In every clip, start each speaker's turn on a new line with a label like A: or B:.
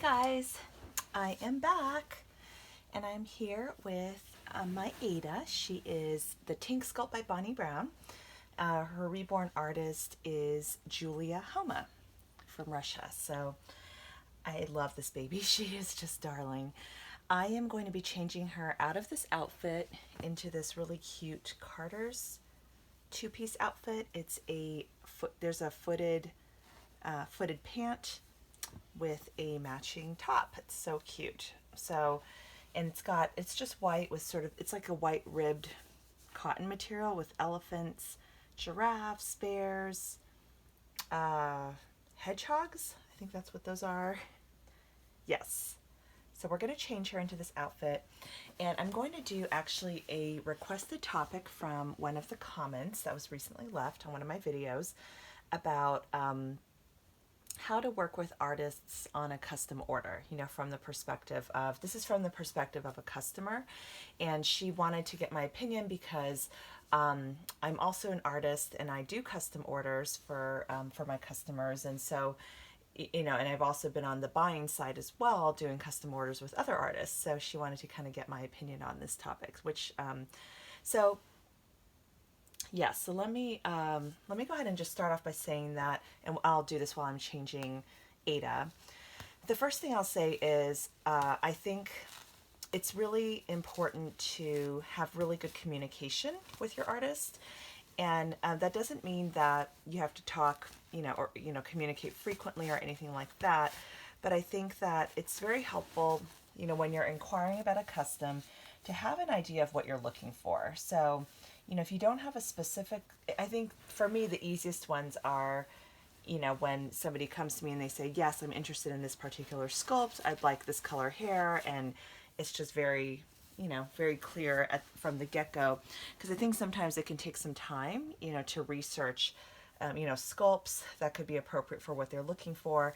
A: Guys, I am back and I'm here with my Ada. She is the Tink sculpt by Bonnie Brown. Her reborn artist is Julia Homa from Russia. So I love this baby. She is just darling. I am going to be changing her out of this outfit into this really cute Carter's two-piece outfit. There's a footed pant with a matching top. It's so cute. So, and it's just white with it's like a white ribbed cotton material with elephants, giraffes, bears, hedgehogs. I think that's what those are. Yes. So we're going to change her into this outfit, and I'm going to do actually a requested topic from one of the comments that was recently left on one of my videos about how to work with artists on a custom order, from the perspective of, this is from the perspective of a customer, and she wanted to get my opinion because I'm also an artist and I do custom orders for my customers, and so, and I've also been on the buying side as well, doing custom orders with other artists, so she wanted to kind of get my opinion on this topic, which, yeah, so let me go ahead and just start off by saying that, and I'll do this while I'm changing Ada. The first thing I'll say is I think it's really important to have really good communication with your artist, and that doesn't mean that you have to talk, or communicate frequently or anything like that. But I think that it's very helpful, when you're inquiring about a custom, to have an idea of what you're looking for. So, if you don't have a specific, I think for me the easiest ones are, when somebody comes to me and they say, yes, I'm interested in this particular sculpt, I'd like this color hair, and it's just very, very clear from the get-go. Because I think sometimes it can take some time, to research, sculpts that could be appropriate for what they're looking for.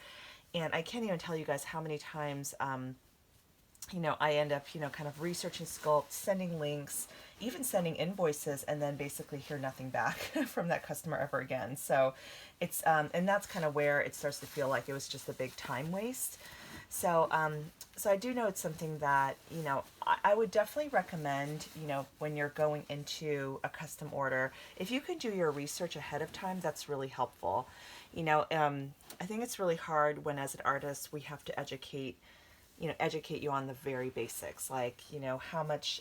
A: And I can't even tell you guys how many times, I end up, kind of researching sculpts, sending links, even sending invoices, and then basically hear nothing back from that customer ever again. So it's, and that's kind of where it starts to feel like it was just a big time waste. So, so I do know it's something that, I would definitely recommend, when you're going into a custom order, if you can do your research ahead of time, that's really helpful. I think it's really hard when, as an artist, we have to educate you on the very basics, like, how much,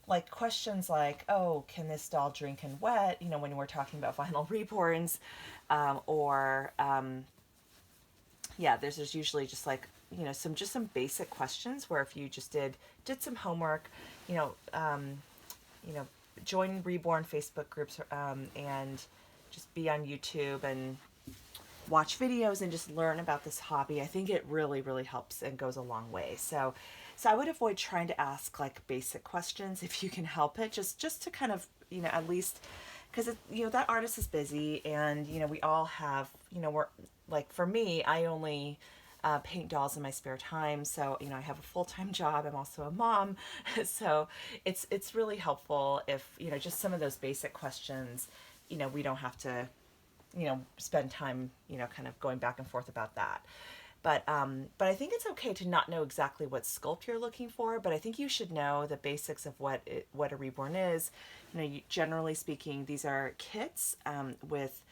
A: like questions like, oh, can this doll drink in wet, when we're talking about vinyl reborns, yeah, there's usually just like, some basic questions where if you just did some homework, join Reborn Facebook groups, and just be on YouTube and watch videos and just learn about this hobby. I think it really, really helps and goes a long way. So I would avoid trying to ask like basic questions if you can help it, just to kind of, at least, because that artist is busy, and we all have, we're like, for me, I only paint dolls in my spare time, so I have a full-time job. I'm also a mom, so it's really helpful if just some of those basic questions, we don't have to spend time, kind of going back and forth about that. But I think it's okay to not know exactly what sculpt you're looking for, but I think you should know the basics of what a reborn is. Generally speaking, these are kits with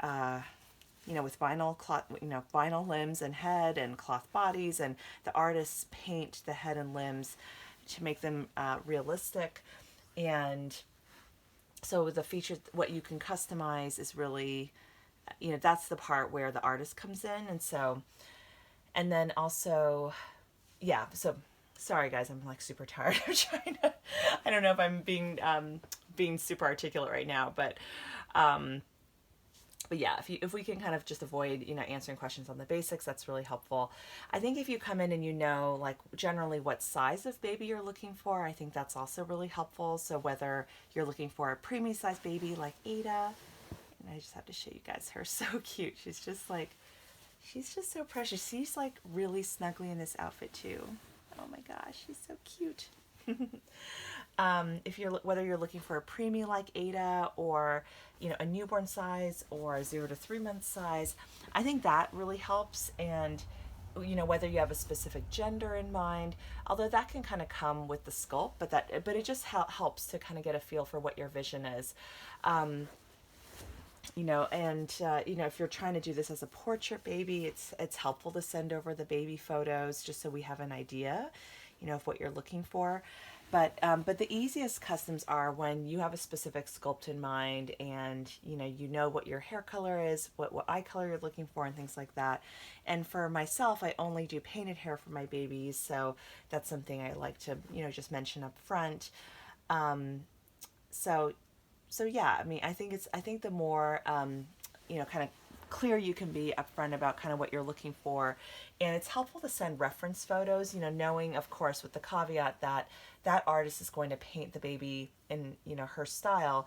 A: with vinyl cloth, vinyl limbs and head and cloth bodies, and the artists paint the head and limbs to make them realistic. And so the feature, what you can customize is really, that's the part where the artist comes in. And so, and then also, yeah, so sorry guys, I'm like super tired. I'm trying to, I don't know if I'm being super articulate right now, but yeah, if we can kind of just avoid, answering questions on the basics, that's really helpful. I think if you come in and like generally what size of baby you're looking for, I think that's also really helpful. So whether you're looking for a preemie size baby like Ada, and I just have to show you guys her, so cute. She's just so precious. She's like really snuggly in this outfit too. Oh my gosh, she's so cute. Whether you're looking for a preemie like Ada, or a newborn size, or a 0 to 3 month size, I think that really helps. And whether you have a specific gender in mind, although that can kind of come with the sculpt, but it just helps to kind of get a feel for what your vision is. Um, and if you're trying to do this as a portrait baby, it's helpful to send over the baby photos just so we have an idea, of what you're looking for. But the easiest customs are when you have a specific sculpt in mind, and you know what your hair color is, what eye color you're looking for, and things like that. And for myself, I only do painted hair for my babies, so that's something I like to just mention up front. Um, so so yeah, I mean, I think the more kind of clear you can be upfront about kind of what you're looking for, and it's helpful to send reference photos. Knowing, of course, with the caveat that that artist is going to paint the baby in her style.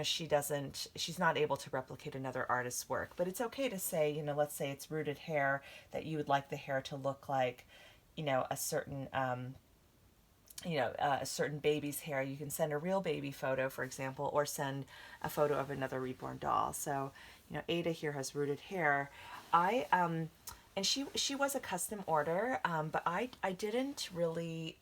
A: She's not able to replicate another artist's work, but it's okay to say, let's say it's rooted hair, that you would like the hair to look like a certain a certain baby's hair. You can send a real baby photo, for example, or send a photo of another reborn doll. So, Ada here has rooted hair. And she was a custom order, but I didn't really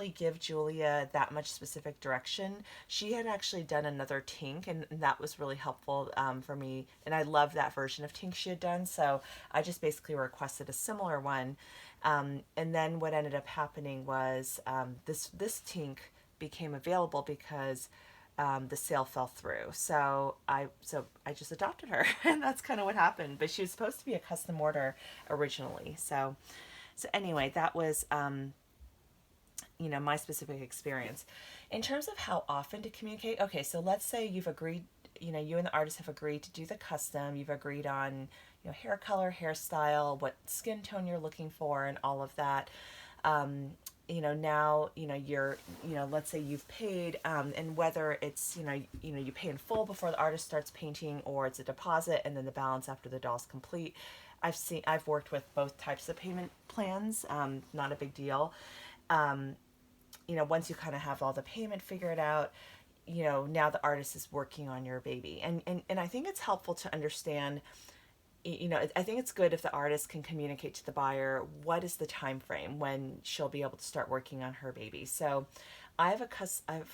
A: give Julia that much specific direction. She had actually done another Tink, and that was really helpful for me. And I love that version of Tink she had done, so I just basically requested a similar one. And then what ended up happening was this Tink became available because the sale fell through. So I just adopted her, and that's kind of what happened. But she was supposed to be a custom order originally. So anyway, that was my specific experience. In terms of how often to communicate, okay, so let's say you've agreed, you and the artist have agreed to do the custom, you've agreed on, hair color, hairstyle, what skin tone you're looking for, and all of that. Now, you're, let's say you've paid, and whether it's, you pay in full before the artist starts painting, or it's a deposit and then the balance after the doll's complete. I've worked with both types of payment plans, not a big deal. Once you kind of have all the payment figured out, now the artist is working on your baby. And I think it's helpful to understand, I think it's good if the artist can communicate to the buyer what is the time frame when she'll be able to start working on her baby. So I have a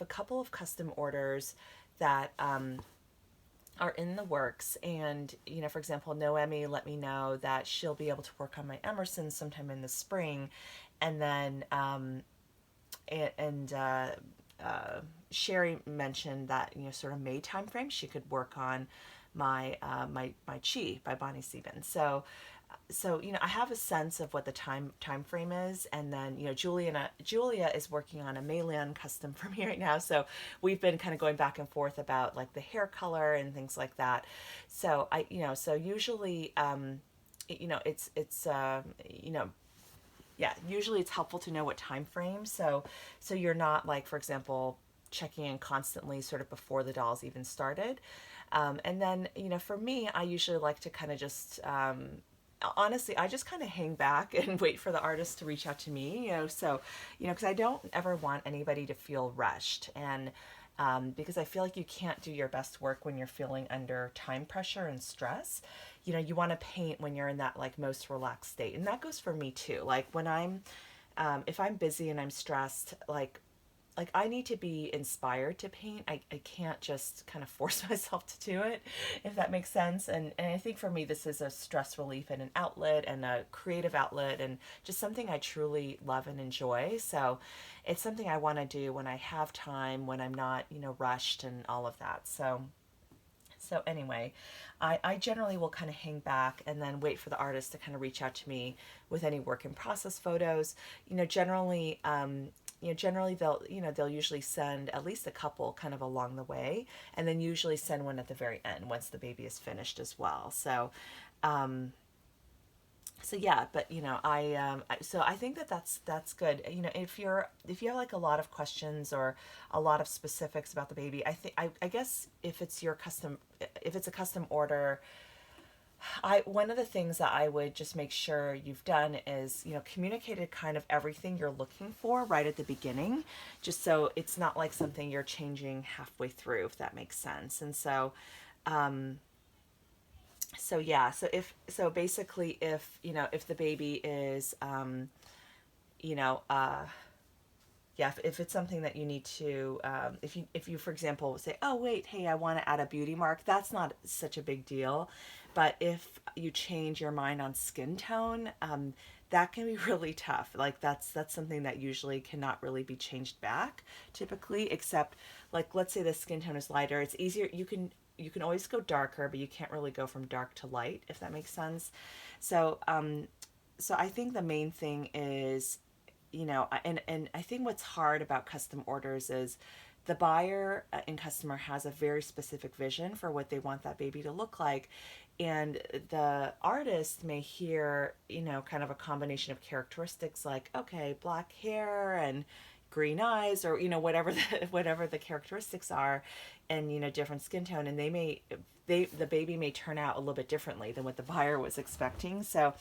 A: couple of custom orders that are in the works, and for example, Noemi let me know that she'll be able to work on my Emerson sometime in the spring, and then and Sherry mentioned that sort of May time frame she could work on my Chi by Bonnie Sieben. So I have a sense of what the time frame is, and then Julia is working on a Mayland custom for me right now. So we've been kind of going back and forth about like the hair color and things like that. So so usually it's yeah, usually it's helpful to know what time frame. So you're not, like, for example, checking in constantly sort of before the doll's even started. And then for me, I usually like to kind of just honestly, I just kind of hang back and wait for the artist to reach out to me. Because I don't ever want anybody to feel rushed, and because I feel like you can't do your best work when you're feeling under time pressure and stress. You want to paint when you're in that like most relaxed state, and that goes for me too. Like when I'm if I'm busy and I'm stressed, like I need to be inspired to paint. I can't just kind of force myself to do it, if that makes sense. And I think for me, this is a stress relief and an outlet and a creative outlet, and just something I truly love and enjoy. So it's something I want to do when I have time, when I'm not, rushed and all of that. So anyway, I generally will kind of hang back and then wait for the artist to kind of reach out to me with any work in process photos. Generally they'll usually send at least a couple kind of along the way, and then usually send one at the very end once the baby is finished as well. So yeah, but so I think that's good. If you have like a lot of questions or a lot of specifics about the baby, I guess if it's a custom order, one of the things that I would just make sure you've done is, communicated kind of everything you're looking for right at the beginning, just so it's not like something you're changing halfway through, if that makes sense. And So yeah, so basically if, if the baby is, you know, yeah, if it's something that you need to, if you for example say, oh wait, hey, I want to add a beauty mark, that's not such a big deal. But if you change your mind on skin tone, that can be really tough. Like that's something that usually cannot really be changed back typically, except like let's say the skin tone is lighter, it's easier. You can always go darker, but you can't really go from dark to light, if that makes sense. So so I think the main thing is, and I think what's hard about custom orders is the buyer and customer has a very specific vision for what they want that baby to look like, and the artist may hear, kind of a combination of characteristics like, okay, black hair and green eyes, or whatever the characteristics are, and different skin tone, and the baby may turn out a little bit differently than what the buyer was expecting. So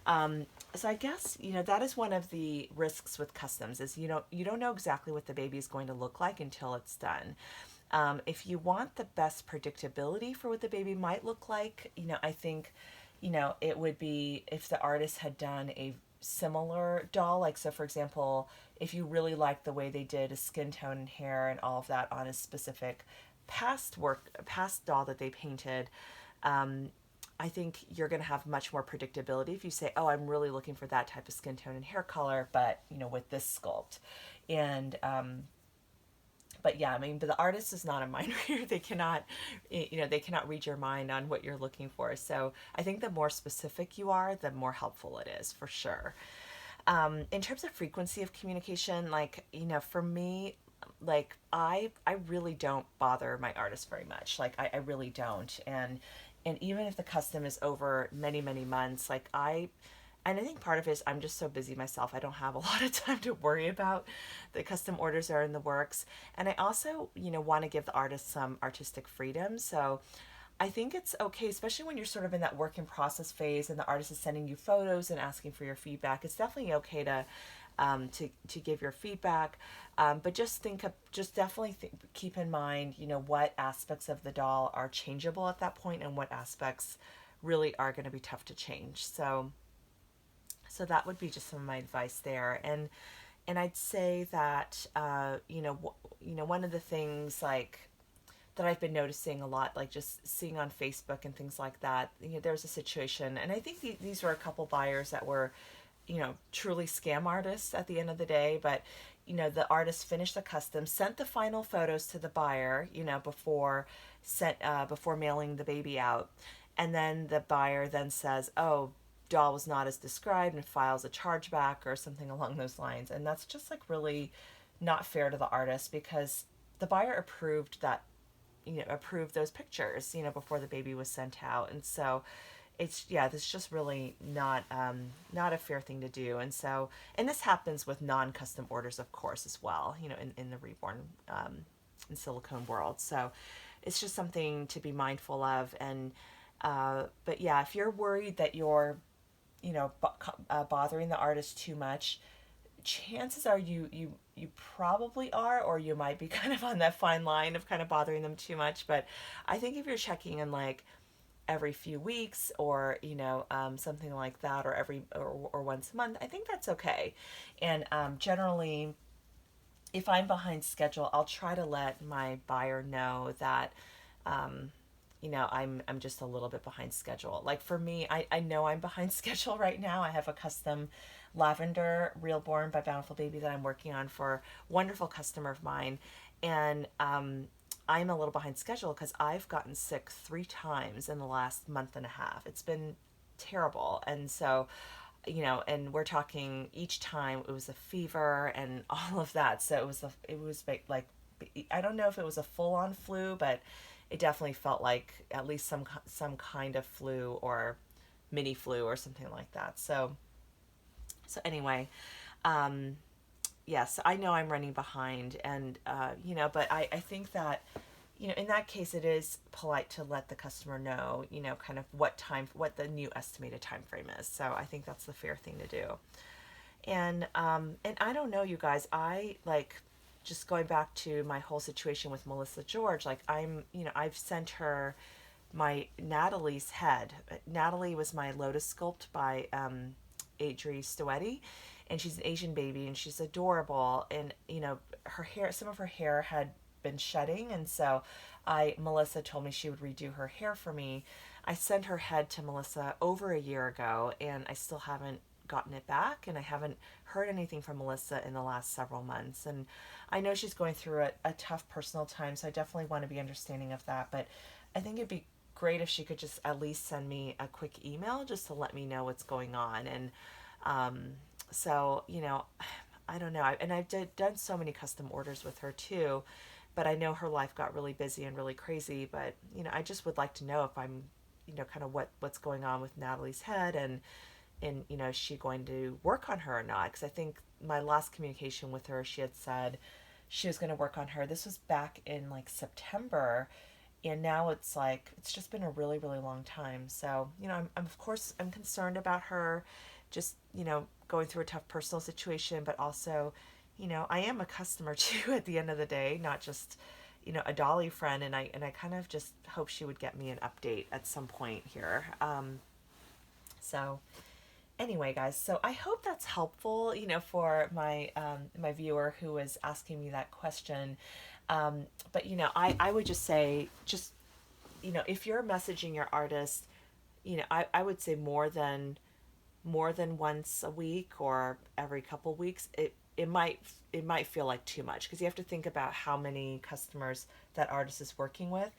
A: I guess that is one of the risks with customs is you don't know exactly what the baby is going to look like until it's done. If you want the best predictability for what the baby might look like, I think it would be if the artist had done a similar doll. Like, so for example, if you really like the way they did a skin tone and hair and all of that on a specific past doll that they painted, I think you're going to have much more predictability if you say, oh, I'm really looking for that type of skin tone and hair color, but with this sculpt. And but yeah, I mean, but the artist is not a mind reader. They cannot read your mind on what you're looking for. So I think the more specific you are, the more helpful it is, for sure. In terms of frequency of communication, like, for me, like I really don't bother my artists very much. Like I really don't. And even if the custom is over many, many months, and I think part of it is I'm just so busy myself. I don't have a lot of time to worry about the custom orders that are in the works. And I also, want to give the artist some artistic freedom. So I think it's okay, especially when you're sort of in that work in process phase and the artist is sending you photos and asking for your feedback. It's definitely okay to give your feedback, but just definitely keep in mind, what aspects of the doll are changeable at that point and what aspects really are going to be tough to change. So that would be just some of my advice there. And I'd say that one of the things like that I've been noticing a lot, like just seeing on Facebook and things like that, there's a situation, and I think these were a couple buyers that were, truly scam artists at the end of the day, but the artist finished the custom, sent the final photos to the buyer, before mailing the baby out, and then the buyer then says, oh, doll was not as described, and files a chargeback or something along those lines. And that's just like really not fair to the artist, because the buyer approved those pictures, before the baby was sent out. And so this is just really not a fair thing to do. And this happens with non-custom orders, of course, as well, in the Reborn and silicone world. So it's just something to be mindful of. And but yeah, if you're worried that you're bothering the artist too much, chances are you probably are, or you might be kind of on that fine line of kind of bothering them too much. But I think if you're checking in like every few weeks, or something like that, or or once a month, I think that's okay. And generally, if I'm behind schedule, I'll try to let my buyer know that I'm just a little bit behind schedule. Like for me, I know I'm behind schedule right now. I have a custom lavender Reborn by Bountiful Baby that I'm working on for a wonderful customer of mine. And I'm a little behind schedule because I've gotten sick 3 times in the last month and a half. It's been terrible. And so, and we're talking each time it was a fever and all of that. So it was like, I don't know if it was a full on flu, but it definitely felt like at least some kind of flu or mini flu or something like that. So anyway, yes, I know I'm running behind, and but I think that in that case it is polite to let the customer know, kind of what the new estimated time frame is. So I think that's the fair thing to do. And I don't know, you guys, I like, just going back to my whole situation with Melissa George, like I've sent her my Natalie's head. Natalie was my Lotus Sculpt by Adri Stoetti, and she's an Asian baby, and she's adorable. And her hair, some of her hair had been shedding, and so Melissa told me she would redo her hair for me. I sent her head to Melissa over a year ago, and I still haven't gotten it back, and I haven't heard anything from Melissa in the last several months. And I know she's going through a tough personal time, so I definitely want to be understanding of that. But I think it'd be great if she could just at least send me a quick email just to let me know what's going on. And so, I don't know. I've done so many custom orders with her too, but I know her life got really busy and really crazy. But, I just would like to know if I'm, kind of what's going on with Natalie's head, and is she going to work on her or not? Because I think my last communication with her, she had said she was going to work on her. This was back in like September, and now it's like it's just been a really really long time. So I'm of course I'm concerned about her, just going through a tough personal situation, but also I am a customer too at the end of the day, not just a Dolly friend. And I kind of just hope she would get me an update at some point here. So anyway, guys, so I hope that's helpful, for my viewer who was asking me that question. But I would just say, just if you're messaging your artist, I would say more than once a week or every couple weeks. It might feel like too much, because you have to think about how many customers that artist is working with.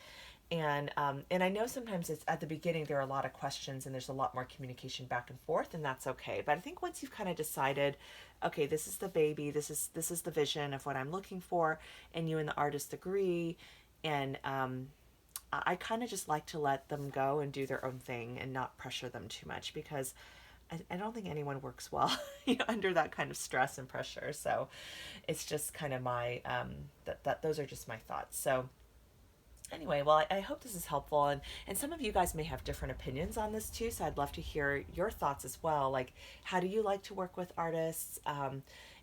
A: And I know sometimes it's at the beginning there are a lot of questions and there's a lot more communication back and forth, and that's okay. But I think once you've kind of decided, okay, this is the baby, this is the vision of what I'm looking for, and you and the artist agree, and I kind of just like to let them go and do their own thing and not pressure them too much, because I don't think anyone works well under that kind of stress and pressure. So it's just kind of my that those are just my thoughts. So anyway, well, I hope this is helpful, and some of you guys may have different opinions on this too, so I'd love to hear your thoughts as well. Like, how do you like to work with artists?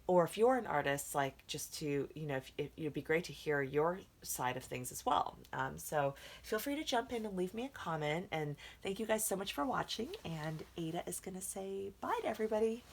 A: Or if you're an artist, like, just to, if it'd be great to hear your side of things as well. So feel free to jump in and leave me a comment, and thank you guys so much for watching, and Ada is going to say bye to everybody.